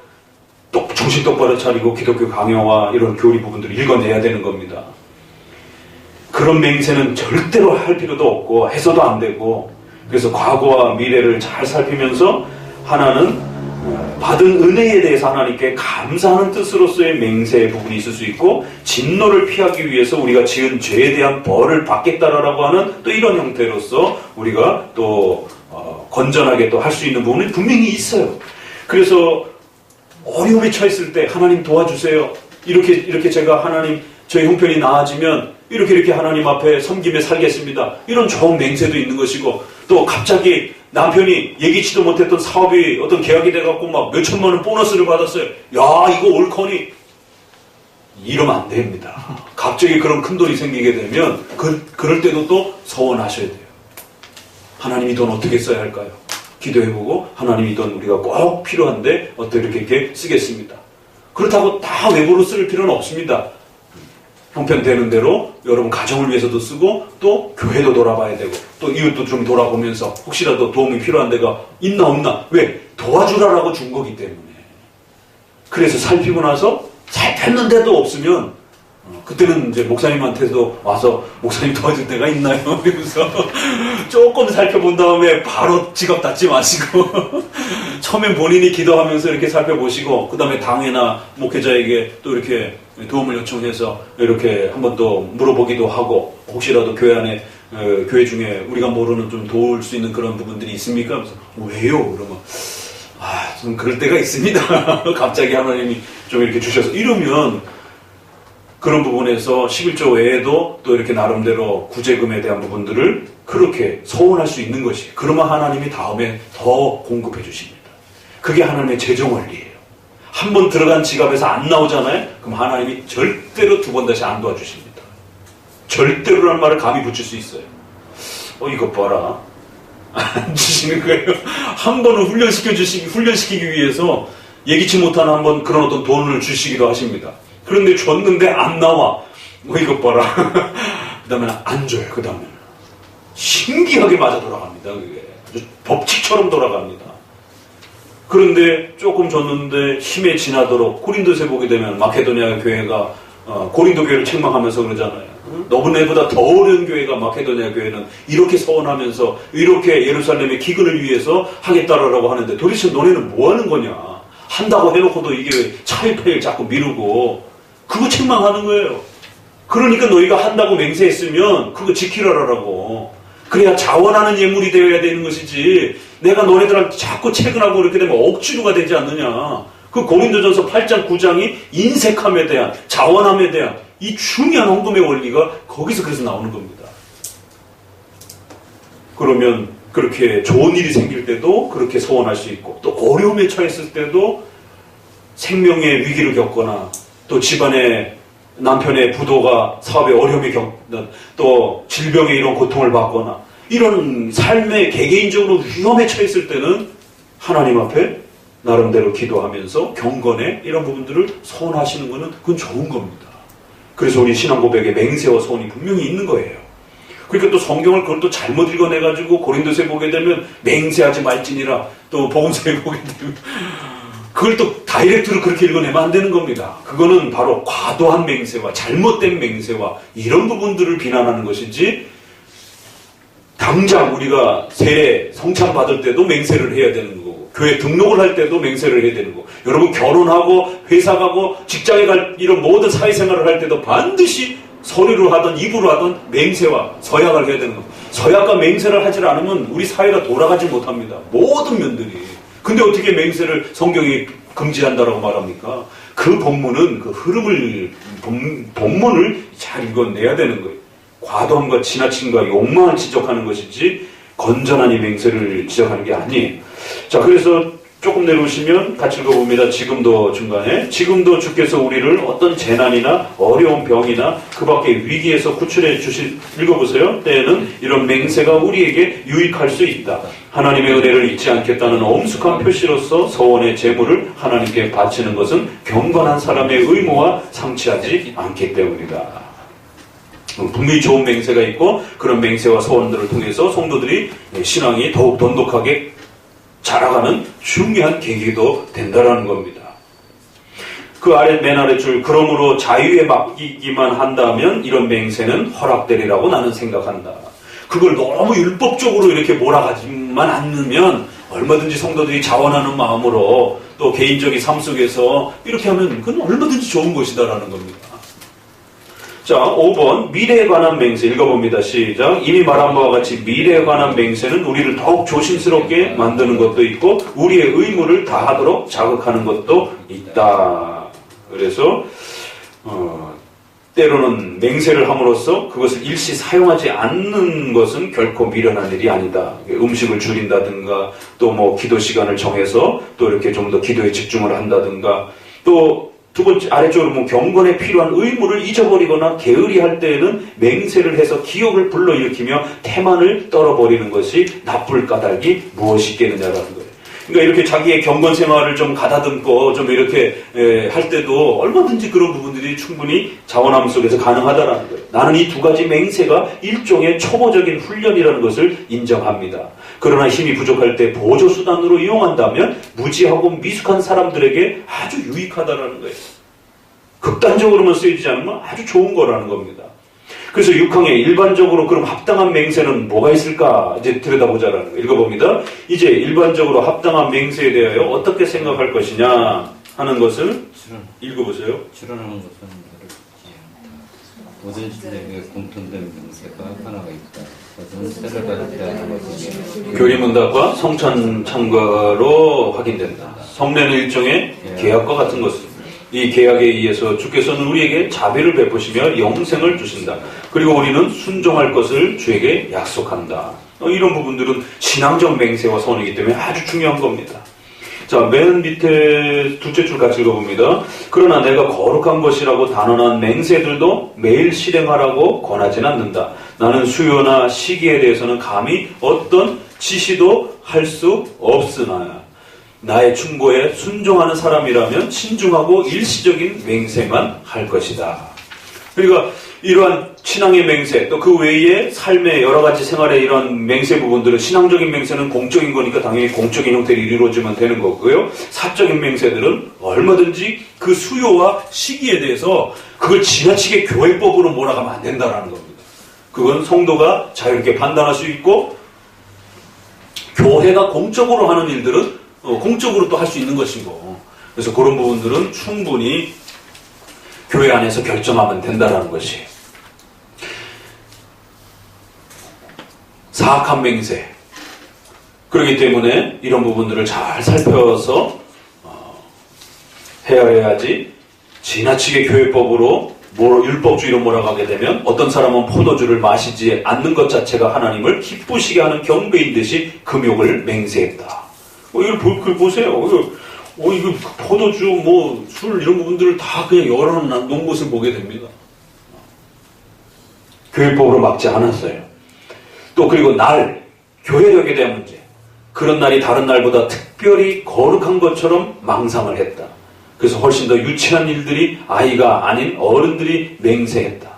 정신 똑바로 차리고 기독교 강요와 이런 교리 부분들을 읽어내야 되는 겁니다. 그런 맹세는 절대로 할 필요도 없고 해서도 안 되고, 그래서 과거와 미래를 잘 살피면서 하나는 받은 은혜에 대해서 하나님께 감사하는 뜻으로서의 맹세의 부분이 있을 수 있고, 진노를 피하기 위해서 우리가 지은 죄에 대한 벌을 받겠다라고 하는 또 이런 형태로서 우리가 또 건전하게 또 할 수 있는 부분이 분명히 있어요. 그래서 어려움에 처했을 때 하나님 도와주세요. 이렇게 제가 하나님 저희 형편이 나아지면 이렇게 하나님 앞에 섬김에 살겠습니다. 이런 좋은 맹세도 있는 것이고, 또 갑자기 남편이 예기치도 못했던 사업이 어떤 계약이 돼갖고 막 몇 천만 원 보너스를 받았어요. 야, 이거 옳거니. 이러면 안 됩니다. 갑자기 그런 큰 돈이 생기게 되면 그럴 때도 또 서원하셔야 돼요. 하나님 이 돈 어떻게 써야 할까요? 기도해보고 하나님 이 돈 우리가 꼭 필요한데 어떻게 이렇게 쓰겠습니다. 그렇다고 다 외부로 쓸 필요는 없습니다. 형편되는 대로 여러분 가정을 위해서도 쓰고, 또 교회도 돌아봐야 되고, 또 이웃도 좀 돌아보면서 혹시라도 도움이 필요한 데가 있나 없나. 왜? 도와주라라고 준 거기 때문에. 그래서 살피고 나서 살폈는데도 없으면 그때는 이제 목사님한테도 와서 목사님 도와줄 데가 있나요? 그러면서 조금 살펴본 다음에 바로 지갑 닫지 마시고 처음엔 본인이 기도하면서 이렇게 살펴보시고, 그 다음에 당회나 목회자에게 또 이렇게 도움을 요청해서 이렇게 한번 또 물어보기도 하고, 혹시라도 교회 안에 교회 중에 우리가 모르는 좀 도울 수 있는 그런 부분들이 있습니까? 그래서 왜요? 그러면 가끔 그럴 때가 있습니다. 갑자기 하나님이 좀 이렇게 주셔서 이러면 그런 부분에서 11조 외에도 또 이렇게 나름대로 구제금에 대한 부분들을 그렇게 서원할 수 있는 것이 그러면 하나님이 다음에 더 공급해 주십니다. 그게 하나님의 재정 원리예요. 한 번 들어간 지갑에서 안 나오잖아요. 그럼 하나님이 절대로 두 번 다시 안 도와주십니다. 절대로라는 말을 감히 붙일 수 있어요. 이것 봐라. 안 주시는 거예요. 한 번은 훈련시키기 위해서 예기치 못한 한 번 그런 어떤 돈을 주시기도 하십니다. 그런데 줬는데 안 나와. 이것 봐라. 그 다음에는 안 줘요. 그 다음에는. 신기하게 맞아 돌아갑니다. 그게. 아주 법칙처럼 돌아갑니다. 그런데 조금 줬는데 힘에 지나도록 고린도서에 보게 되면 마케도니아 교회가 고린도 교회를 책망하면서 그러잖아요. 너희보다 더 어려운 교회가 마케도니아 교회는 이렇게 서원하면서 이렇게 예루살렘의 기근을 위해서 하겠다라고 하는데 도대체 너네는 뭐 하는 거냐. 한다고 해놓고도 이게 차일파일 자꾸 미루고 그거 책망하는 거예요. 그러니까 너희가 한다고 맹세했으면 그거 지키라라고. 그래야 자원하는 예물이 되어야 되는 것이지 내가 너네들한테 자꾸 채근하고 그렇게 되면 억지로가 되지 않느냐. 그 고린도전서 8장 9장이 인색함에 대한 자원함에 대한 이 중요한 헌금의 원리가 거기서 그래서 나오는 겁니다. 그러면 그렇게 좋은 일이 생길 때도 그렇게 소원할 수 있고 또 어려움에 처했을 때도 생명의 위기를 겪거나 또 집안에 남편의 부도가 사업에 어려움을 겪는 또 질병의 이런 고통을 받거나 이런 삶의 개개인적으로 위험에 처했을 때는 하나님 앞에 나름대로 기도하면서 경건에 이런 부분들을 소원하시는 것은 그건 좋은 겁니다. 그래서 우리 신앙 고백에 맹세와 소원이 분명히 있는 거예요. 그러니까 또 성경을 그걸 또 잘못 읽어내가지고 고린도서에 보게 되면 맹세하지 말지니라 또 복음서에 보게 되면 그걸 또 다이렉트로 그렇게 읽어내면 안 되는 겁니다. 그거는 바로 과도한 맹세와 잘못된 맹세와 이런 부분들을 비난하는 것이지 당장 우리가 세례 성찬 받을 때도 맹세를 해야 되는 거고 교회 등록을 할 때도 맹세를 해야 되는 거고 여러분 결혼하고 회사 가고 직장에 갈 이런 모든 사회생활을 할 때도 반드시 소리로 하든 입으로 하든 맹세와 서약을 해야 되는 겁니다. 서약과 맹세를 하지 않으면 우리 사회가 돌아가지 못합니다. 모든 면들이. 근데 어떻게 맹세를 성경이 금지한다라고 말합니까? 그 본문은 그 흐름을 본문을 잘 읽어내야 되는 거예요. 과도함과 지나침과 욕망을 지적하는 것이지 건전한 이 맹세를 지적하는 게 아니에요. 자, 그래서 조금 내려오시면 같이 읽어봅니다. 지금도 중간에 지금도 주께서 우리를 어떤 재난이나 어려운 병이나 그 밖의 위기에서 구출해 읽어보세요. 때에는 이런 맹세가 우리에게 유익할 수 있다. 하나님의 은혜를 잊지 않겠다는 엄숙한 표시로서 서원의 제물을 하나님께 바치는 것은 경건한 사람의 의무와 상치하지 않기 때문이다. 분명히 좋은 맹세가 있고 그런 맹세와 서원들을 통해서 성도들이 신앙이 더욱 돈독하게 자라가는 중요한 계기도 된다라는 겁니다. 그 아래 맨 아래 줄 그러므로 자유에 맡기기만 한다면 이런 맹세는 허락되리라고 나는 생각한다. 그걸 너무 율법적으로 이렇게 몰아가지만 않으면 얼마든지 성도들이 자원하는 마음으로 또 개인적인 삶 속에서 이렇게 하면 그건 얼마든지 좋은 것이다라는 겁니다. 자, 5번 미래에 관한 맹세 읽어봅니다. 시작. 이미 말한 바와 같이 미래에 관한 맹세는 우리를 더욱 조심스럽게 만드는 것도 있고 우리의 의무를 다하도록 자극하는 것도 있다. 그래서 때로는 맹세를 함으로써 그것을 일시 사용하지 않는 것은 결코 미련한 일이 아니다. 음식을 줄인다든가 또 뭐 기도 시간을 정해서 또 이렇게 좀 더 기도에 집중을 한다든가 또 두 번째 아래쪽으로 뭐 경건에 필요한 의무를 잊어버리거나 게으리할 때에는 맹세를 해서 기억을 불러일으키며 태만을 떨어버리는 것이 나쁠 까닭이 무엇이 있겠느냐라는 거예요. 그러니까 이렇게 자기의 경건 생활을 좀 가다듬고 좀 이렇게 할 때도 얼마든지 그런 부분들이 충분히 자원함 속에서 가능하다라는 거예요. 나는 이 두 가지 맹세가 일종의 초보적인 훈련이라는 것을 인정합니다. 그러나 힘이 부족할 때 보조수단으로 이용한다면 무지하고 미숙한 사람들에게 아주 유익하다라는 거예요. 극단적으로만 쓰여지지 않으면 아주 좋은 거라는 겁니다. 그래서 6항에 일반적으로 그럼 합당한 맹세는 뭐가 있을까 이제 들여다보자라는 거예요. 읽어봅니다. 이제 일반적으로 합당한 맹세에 대하여 어떻게 생각할 것이냐 하는 것을 읽어보세요. 출연하는 것은 모든 신에게 공통된 맹세가 하나가 있다. 그것은 세례 받을 때 하는 것이며 교리문답과 성찬 참가로 확인된다. 성례는 일종의 계약과 같은 것입니다. 이 계약에 의해서 주께서는 우리에게 자비를 베푸시며 영생을 주신다. 그리고 우리는 순종할 것을 주에게 약속한다. 이런 부분들은 신앙적 맹세와 선이기 때문에 아주 중요한 겁니다. 자, 맨 밑에 둘째 줄 같이 읽어봅니다. 그러나 내가 거룩한 것이라고 단언한 맹세들도 매일 실행하라고 권하진 않는다. 나는 수요나 시기에 대해서는 감히 어떤 지시도 할 수 없으나 나의 충고에 순종하는 사람이라면 신중하고 일시적인 맹세만 할 것이다. 그러니까 이러한 신앙의 맹세, 또 그 외에 삶의 여러 가지 생활의 이런 맹세 부분들은 신앙적인 맹세는 공적인 거니까 당연히 공적인 형태로 이루어지면 되는 거고요. 사적인 맹세들은 얼마든지 그 수요와 시기에 대해서 그걸 지나치게 교회법으로 몰아가면 안 된다는 겁니다. 그건 성도가 자유롭게 판단할 수 있고 교회가 공적으로 하는 일들은 공적으로 또 할 수 있는 것이고, 그래서 그런 부분들은 충분히 교회 안에서 결정하면 된다는 것이에요. 사악한 맹세. 그렇기 때문에 이런 부분들을 잘 살펴서 헤아려야지 지나치게 교회법으로 율법주의로 몰아가게 되면 어떤 사람은 포도주를 마시지 않는 것 자체가 하나님을 기쁘시게 하는 경배인 듯이 금욕을 맹세했다. 이걸 보세요. 이거 포도주, 술 이런 부분들을 다 그냥 열어놓은 것을 보게 됩니다. 교회법으로 막지 않았어요. 또 그리고 교회력에 대한 문제. 그런 날이 다른 날보다 특별히 거룩한 것처럼 망상을 했다. 그래서 훨씬 더 유치한 일들이 아이가 아닌 어른들이 맹세했다.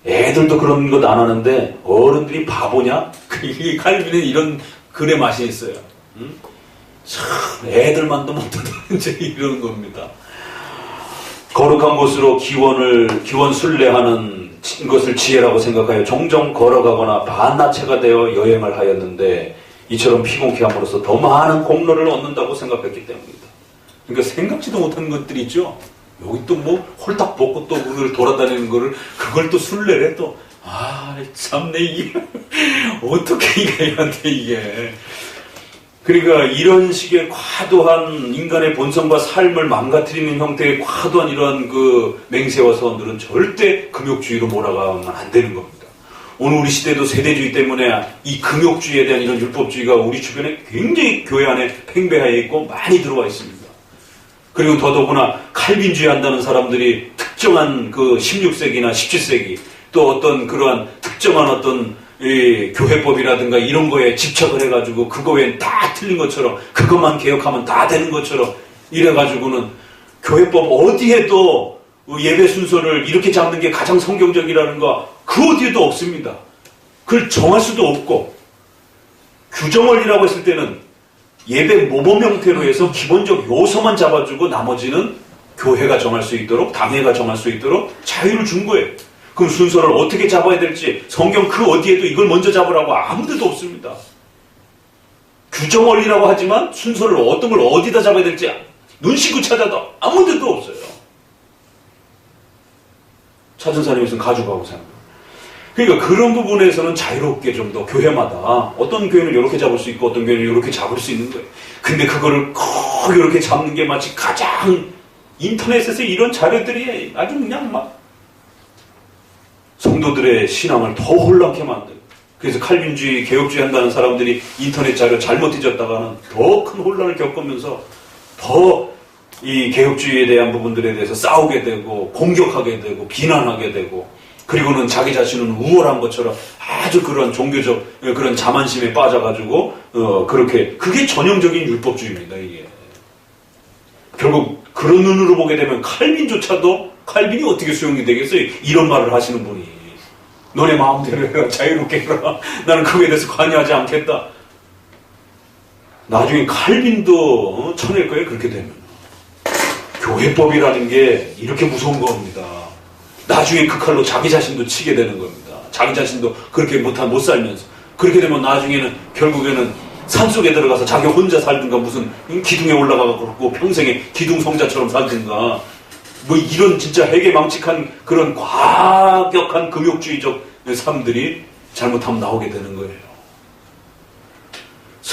애들도 그런 것 안 하는데 어른들이 바보냐? 이 칼빈은 이런 글의 맛이 있어요. 참 애들만도 못하는 이제 이런 겁니다. 거룩한 곳으로 기원 순례하는 것을 지혜라고 생각하여 종종 걸어가거나 반나체가 되어 여행을 하였는데 이처럼 피곤케 함으로써 더 많은 공로를 얻는다고 생각했기 때문입니다. 그러니까 생각지도 못한 것들이 있죠. 여기 또 홀딱 벗고 또 그걸 돌아다니는 거를 그걸 또 순례를 또 참내 이게 어떻게 이게 이게. 그러니까 이런 식의 과도한 인간의 본성과 삶을 망가뜨리는 형태의 과도한 이런 그 맹세와 선들은 절대 금욕주의로 몰아가면 안 되는 겁니다. 오늘 우리 시대도 세대주의 때문에 이 금욕주의에 대한 이런 율법주의가 우리 주변에 굉장히 교회 안에 팽배하여 있고 많이 들어와 있습니다. 그리고 더더구나 칼빈주의 한다는 사람들이 특정한 그 16세기나 17세기 또 어떤 그러한 특정한 어떤 이 교회법이라든가 이런 거에 집착을 해가지고 그거 외엔 다 틀린 것처럼 그것만 개혁하면 다 되는 것처럼 이래가지고는 교회법 어디에도 예배 순서를 이렇게 잡는 게 가장 성경적이라는 거 그 어디에도 없습니다. 그걸 정할 수도 없고 규정원리라고 했을 때는 예배 모범 형태로 해서 기본적 요소만 잡아주고 나머지는 교회가 정할 수 있도록 당회가 정할 수 있도록 자유를 준 거예요. 그럼 순서를 어떻게 잡아야 될지 성경 그 어디에도 이걸 먼저 잡으라고 아무 데도 없습니다. 규정원리라고 하지만 순서를 어떤 걸 어디다 잡아야 될지 눈 씻고 찾아도 아무 데도 없어요. 찾은 사람이 있으면 가져가고 생각합니다. 그러니까 그런 부분에서는 자유롭게 좀 더 교회마다 어떤 교회는 이렇게 잡을 수 있고 어떤 교회는 이렇게 잡을 수 있는 거예요. 근데 그거를 꼭 이렇게 잡는 게 마치 가장 인터넷에서 이런 자료들이 아주 그냥 성도들의 신앙을 더 혼란케 만들고 그래서 칼빈주의, 개혁주의 한다는 사람들이 인터넷 자료 잘못 뒤졌다가는 더 큰 혼란을 겪으면서 더 이 개혁주의에 대한 부분들에 대해서 싸우게 되고 공격하게 되고 비난하게 되고 그리고는 자기 자신은 우월한 것처럼 아주 그런 종교적 그런 자만심에 빠져가지고 그렇게 그게 전형적인 율법주의입니다. 이게 결국 그런 눈으로 보게 되면 칼빈이 어떻게 수용이 되겠어요? 이런 말을 하시는 분이 너네 마음대로 해라 자유롭게 해라 나는 그거에 대해서 관여하지 않겠다. 나중에 칼빈도 쳐낼 거예요. 그렇게 되면 교회법이라는 게 이렇게 무서운 겁니다. 나중에 그 칼로 자기 자신도 치게 되는 겁니다. 자기 자신도 그렇게 못 살면서 그렇게 되면 나중에는 결국에는 산속에 들어가서 자기 혼자 살든가 무슨 기둥에 올라가고 평생에 기둥성자처럼 살든가 이런 진짜 해괴망측한 그런 과격한 금욕주의적 삶들이 잘못하면 나오게 되는 거예요.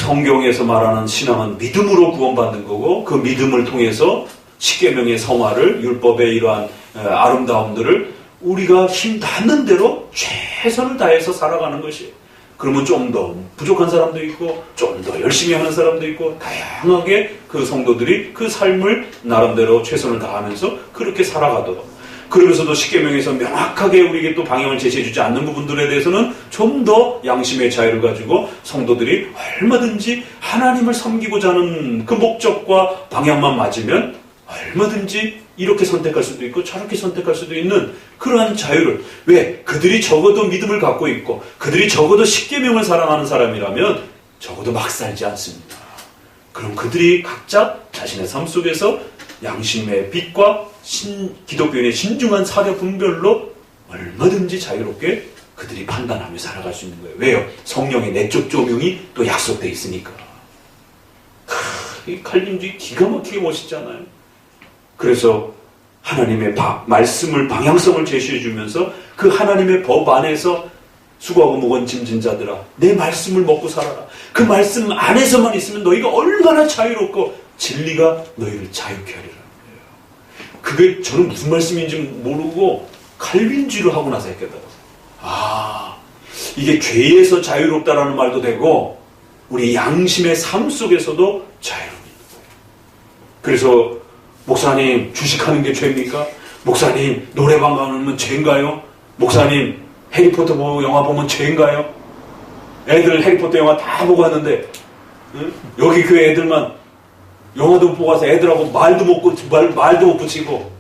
성경에서 말하는 신앙은 믿음으로 구원받는 거고 그 믿음을 통해서 십계명의 성화를 율법의 이러한 아름다움들을 우리가 힘 닿는 대로 최선을 다해서 살아가는 것이에요. 그러면 좀 더 부족한 사람도 있고 좀 더 열심히 하는 사람도 있고 다양하게 그 성도들이 그 삶을 나름대로 최선을 다하면서 그렇게 살아가도록, 그러면서도 십계명에서 명확하게 우리에게 또 방향을 제시해주지 않는 부분들에 대해서는 좀 더 양심의 자유를 가지고 성도들이 얼마든지 하나님을 섬기고자 하는 그 목적과 방향만 맞으면 얼마든지 이렇게 선택할 수도 있고 저렇게 선택할 수도 있는 그러한 자유를, 왜? 그들이 적어도 믿음을 갖고 있고 그들이 적어도 십계명을 사랑하는 사람이라면 적어도 막 살지 않습니다. 그럼 그들이 각자 자신의 삶 속에서 양심의 빛과 기독교인의 신중한 사려 분별로 얼마든지 자유롭게 그들이 판단하며 살아갈 수 있는 거예요. 왜요? 성령의 내적 조명이 또 약속되어 있으니까. 이 칼빈주의 기가 막히게 멋있잖아요. 그래서 하나님의 말씀을 방향성을 제시해 주면서 그 하나님의 법 안에서 수고하고 무거운 짐진 자들아 내 말씀을 먹고 살아라. 그 말씀 안에서만 있으면 너희가 얼마나 자유롭고 진리가 너희를 자유케 하리라. 그게 저는 무슨 말씀인지 모르고 칼빈주의를 하고 나서 깨달았어요. 이게 죄에서 자유롭다라는 말도 되고 우리 양심의 삶 속에서도 자유롭다. 그래서 목사님 주식하는 게 죄입니까? 목사님 노래방 가면 죄인가요? 목사님 해리포터 영화 보면 죄인가요? 애들 해리포터 영화 다 보고 왔는데 여기 교회 애들만 영화도 보고 와서 애들하고 말도 못 붙이고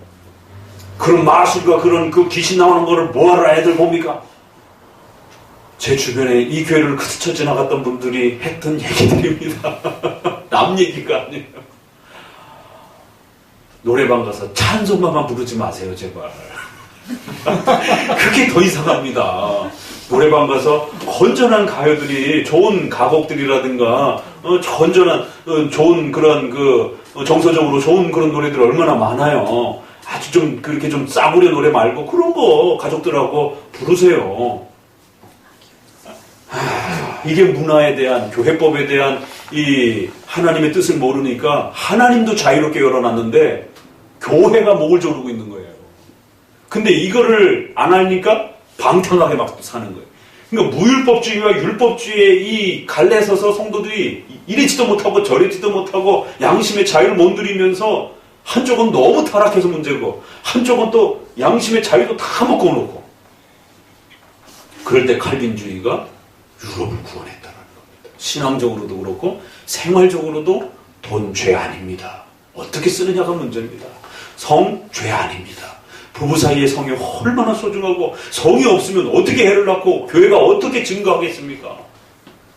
그런 마술과 그런 그 귀신 나오는 거를 뭐하러 애들 봅니까? 제 주변에 이 교회를 스쳐 지나갔던 분들이 했던 얘기들입니다. 남 얘기가 아니에요. 노래방 가서 찬송가만 부르지 마세요, 제발. 그게 더 이상합니다. 노래방 가서 건전한 가요들이, 좋은 가곡들이라든가, 건전한, 좋은 그런 정서적으로 좋은 그런 노래들 얼마나 많아요. 아주 좀, 그렇게 좀 싸구려 노래 말고, 그런 거 가족들하고 부르세요. 이게 문화에 대한, 교회법에 대한 이 하나님의 뜻을 모르니까 하나님도 자유롭게 열어놨는데 교회가 목을 조르고 있는 거예요. 근데 이거를 안 하니까 방탕하게 막 사는 거예요. 그러니까 무율법주의와 율법주의의 이 갈래 서서 성도들이 이리지도 못하고 저리지도 못하고 양심의 자유를 못 누리면서 한쪽은 너무 타락해서 문제고 한쪽은 또 양심의 자유도 다 먹고 그럴 때 칼빈주의가 유럽을 구원했다는 겁니다. 신앙적으로도 그렇고 생활적으로도 돈 죄 아닙니다. 어떻게 쓰느냐가 문제입니다. 성 죄 아닙니다. 부부 사이의 성이 얼마나 소중하고 성이 없으면 어떻게 애를 낳고 교회가 어떻게 증거하겠습니까?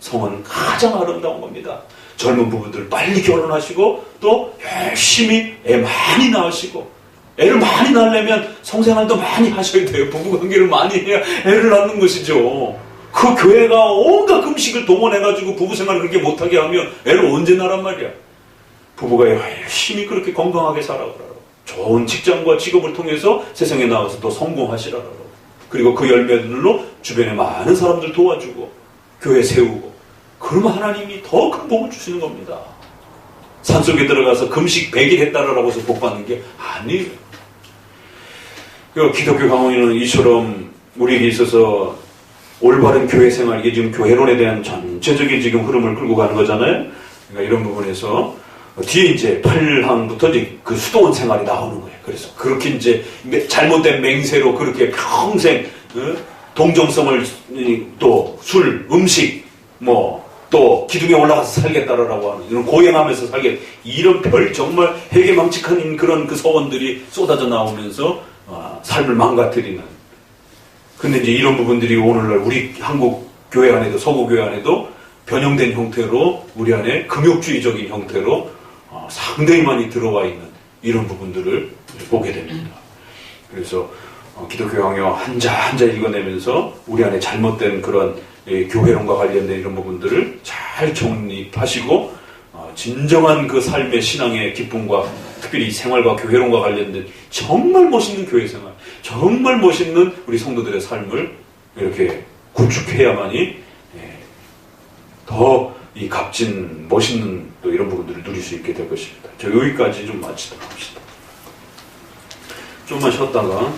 성은 가장 아름다운 겁니다. 젊은 부부들 빨리 결혼하시고 또 열심히 애 많이 낳으시고 애를 많이 낳으려면 성생활도 많이 하셔야 돼요. 부부관계를 많이 해야 애를 낳는 것이죠. 그 교회가 온갖 금식을 동원해가지고 부부생활을 그렇게 못하게 하면 애를 언제 낳란 말이야. 부부가 열심히 그렇게 건강하게 살아가라. 좋은 직장과 직업을 통해서 세상에 나와서 또 성공하시라고. 그리고 그 열매들로 주변에 많은 사람들 도와주고 교회 세우고 그러면 하나님이 더 큰 복을 주시는 겁니다. 산속에 들어가서 금식 100일 했다라고 해서 복 받는 게 아니에요. 기독교 강원이는 이처럼 우리에게 있어서 올바른 교회 생활, 이게 지금 교회론에 대한 전체적인 지금 흐름을 끌고 가는 거잖아요. 그러니까 이런 부분에서 뒤에 이제 8항부터 이제 그 수도원 생활이 나오는 거예요. 그래서 그렇게 이제 잘못된 맹세로 그렇게 평생 동정성을 또 술, 음식, 또 기둥에 올라가서 살겠다라고 하는 이런 고행하면서 이런 정말 해괴망측한 그런 그 서원들이 쏟아져 나오면서 삶을 망가뜨리는. 근데 이제 이런 부분들이 오늘날 우리 한국 교회 안에도 서구 교회 안에도 변형된 형태로 우리 안에 금욕주의적인 형태로 상당히 많이 들어와 있는 이런 부분들을 보게 됩니다. 그래서 기독교 강요 한자 읽어내면서 우리 안에 잘못된 그런 교회론과 관련된 이런 부분들을 잘 정립하시고 진정한 그 삶의 신앙의 기쁨과 특별히 생활과 교회론과 관련된 정말 멋있는 교회 생활, 정말 멋있는 우리 성도들의 삶을 이렇게 구축해야만이 더 이 값진 멋있는 또 이런 부분들을 누릴 수 있게 될 것입니다. 저 여기까지 좀 마치도록 합시다. 좀만 쉬었다가